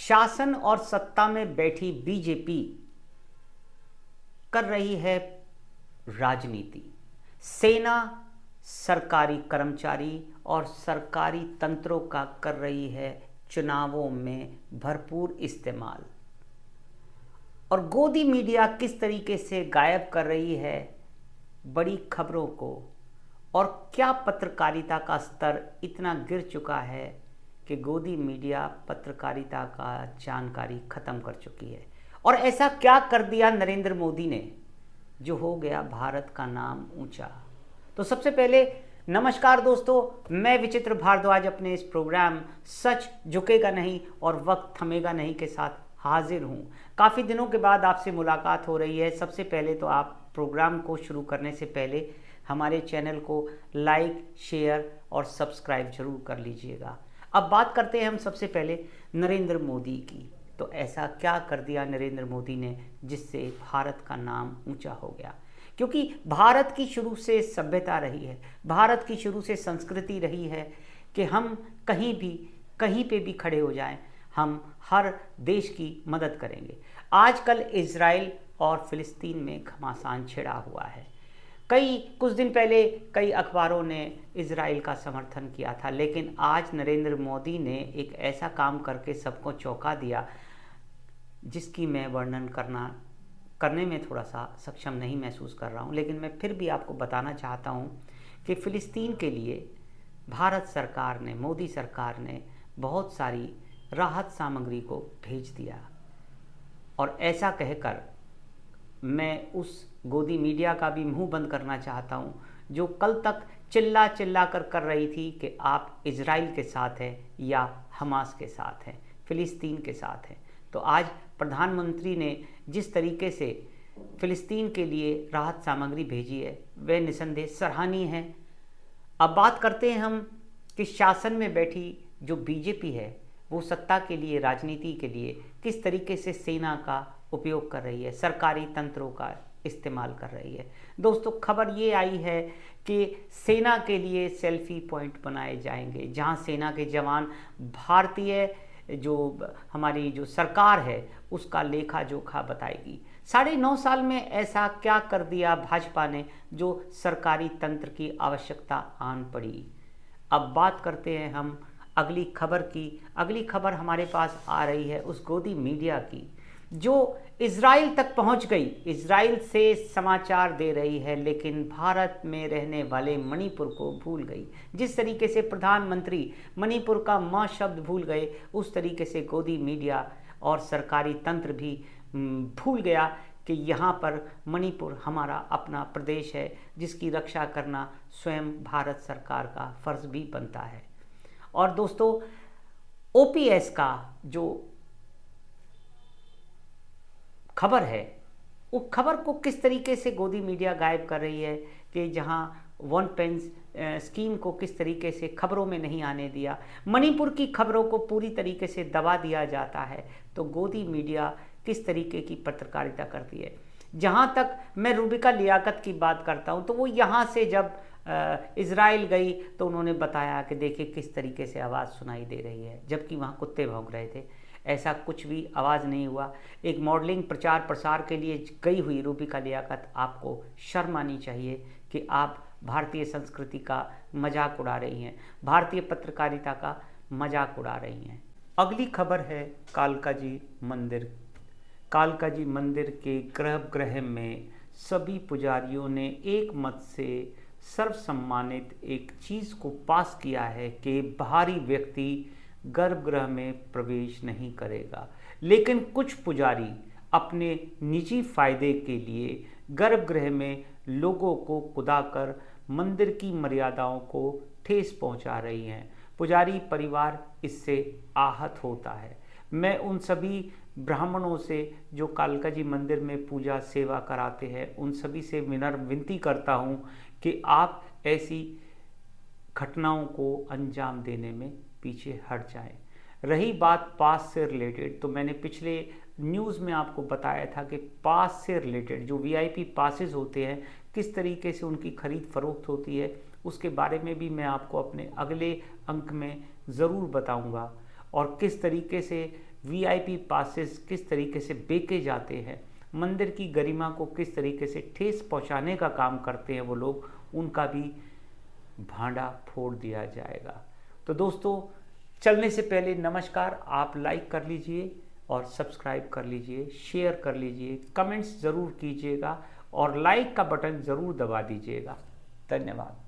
शासन और सत्ता में बैठी बीजेपी कर रही है राजनीति। सेना सरकारी कर्मचारी और सरकारी तंत्रों का कर रही है चुनावों में भरपूर इस्तेमाल। और गोदी मीडिया किस तरीके से गायब कर रही है बड़ी खबरों को, और क्या पत्रकारिता का स्तर इतना गिर चुका है कि गोदी मीडिया पत्रकारिता का जानकारी ख़त्म कर चुकी है। और ऐसा क्या कर दिया नरेंद्र मोदी ने जो हो गया भारत का नाम ऊंचा। तो सबसे पहले नमस्कार दोस्तों, मैं विचित्र भारद्वाज अपने इस प्रोग्राम सच झुकेगा नहीं और वक्त थमेगा नहीं के साथ हाजिर हूँ। काफ़ी दिनों के बाद आपसे मुलाकात हो रही है। सबसे पहले तो आप प्रोग्राम को शुरू करने से पहले हमारे चैनल को लाइक, शेयर और सब्सक्राइब जरूर कर लीजिएगा। अब बात करते हैं हम सबसे पहले नरेंद्र मोदी की। तो ऐसा क्या कर दिया नरेंद्र मोदी ने जिससे भारत का नाम ऊंचा हो गया। क्योंकि भारत की शुरू से सभ्यता रही है, भारत की शुरू से संस्कृति रही है कि हम कहीं भी कहीं पे भी खड़े हो जाएं, हम हर देश की मदद करेंगे। आजकल इजराइल और फिलिस्तीन में घमासान छिड़ा हुआ है। कुछ दिन पहले कई अखबारों ने इजराइल का समर्थन किया था, लेकिन आज नरेंद्र मोदी ने एक ऐसा काम करके सबको चौंका दिया जिसकी मैं वर्णन करने में थोड़ा सा सक्षम नहीं महसूस कर रहा हूं। लेकिन मैं फिर भी आपको बताना चाहता हूं कि फ़िलिस्तीन के लिए भारत सरकार ने, मोदी सरकार ने बहुत सारी राहत सामग्री को भेज दिया। और ऐसा कहकर मैं उस गोदी मीडिया का भी मुंह बंद करना चाहता हूं जो कल तक चिल्ला चिल्ला कर रही थी कि आप इजराइल के साथ हैं या हमास के साथ हैं, फ़िलिस्तीन के साथ हैं। तो आज प्रधानमंत्री ने जिस तरीके से फ़िलिस्तीन के लिए राहत सामग्री भेजी है वह निसंदेह सराहनीय है। अब बात करते हैं हम कि शासन में बैठी जो बीजेपी है वो सत्ता के लिए, राजनीति के लिए किस तरीके से सेना का उपयोग कर रही है, सरकारी तंत्रों का इस्तेमाल कर रही है। दोस्तों, खबर ये आई है कि सेना के लिए सेल्फी पॉइंट बनाए जाएंगे जहां सेना के जवान भारतीय जो हमारी जो सरकार है उसका लेखा जोखा बताएगी। 9.5 साल में ऐसा क्या कर दिया भाजपा ने जो सरकारी तंत्र की आवश्यकता आन पड़ी। अब बात करते हैं हम अगली खबर की। अगली खबर हमारे पास आ रही है उस गोदी मीडिया की जो इजराइल तक पहुंच गई, इजराइल से समाचार दे रही है, लेकिन भारत में रहने वाले मणिपुर को भूल गई। जिस तरीके से प्रधानमंत्री मणिपुर का म शब्द भूल गए, उस तरीके से गोदी मीडिया और सरकारी तंत्र भी भूल गया कि यहाँ पर मणिपुर हमारा अपना प्रदेश है जिसकी रक्षा करना स्वयं भारत सरकार का फर्ज भी बनता है। और दोस्तों, ओपीएस का जो खबर है वो खबर को किस तरीके से गोदी मीडिया गायब कर रही है कि जहां वन पेन स्कीम को किस तरीके से खबरों में नहीं आने दिया, मणिपुर की खबरों को पूरी तरीके से दबा दिया जाता है। तो गोदी मीडिया किस तरीके की पत्रकारिता करती है। जहां तक मैं रूबिका लियाकत की बात करता हूं तो वो यहाँ से जब इजराइल गई तो उन्होंने बताया कि देखिए किस तरीके से आवाज़ सुनाई दे रही है, जबकि वहाँ कुत्ते भौंक रहे थे। ऐसा कुछ भी आवाज़ नहीं हुआ। एक मॉडलिंग प्रचार प्रसार के लिए गई हुई रूबिका लियाकत, आपको शर्म आनी चाहिए कि आप भारतीय संस्कृति का मजाक उड़ा रही हैं, भारतीय पत्रकारिता का मजाक उड़ा रही हैं। अगली खबर है कालकाजी मंदिर। कालकाजी मंदिर के गर्भगृह में सभी पुजारियों ने एक मत से सर्वसम्मानित एक चीज़ को पास किया है कि बाहरी व्यक्ति गर्भगृह में प्रवेश नहीं करेगा। लेकिन कुछ पुजारी अपने निजी फायदे के लिए गर्भगृह में लोगों को कुदाकर मंदिर की मर्यादाओं को ठेस पहुंचा रही हैं। पुजारी परिवार इससे आहत होता है। मैं उन सभी ब्राह्मणों से जो कालकाजी मंदिर में पूजा सेवा कराते हैं उन सभी से विनम्र विनती करता हूं कि आप ऐसी घटनाओं को अंजाम देने में पीछे हट जाएं। रही बात पास से रिलेटेड, तो मैंने पिछले न्यूज़ में आपको बताया था कि पास से रिलेटेड जो वीआईपी पासेस होते हैं किस तरीके से उनकी खरीद फरोख्त होती है, उसके बारे में भी मैं आपको अपने अगले अंक में ज़रूर बताऊंगा। और किस तरीके से वीआईपी पासेस किस तरीके से बेचे जाते हैं, मंदिर की गरिमा को किस तरीके से ठेस पहुंचाने का काम करते हैं वो लोग, उनका भी भांडा फोड़ दिया जाएगा। तो दोस्तों, चलने से पहले नमस्कार, आप लाइक कर लीजिए और सब्सक्राइब कर लीजिए, शेयर कर लीजिए, कमेंट्स ज़रूर कीजिएगा और लाइक का बटन ज़रूर दबा दीजिएगा। धन्यवाद।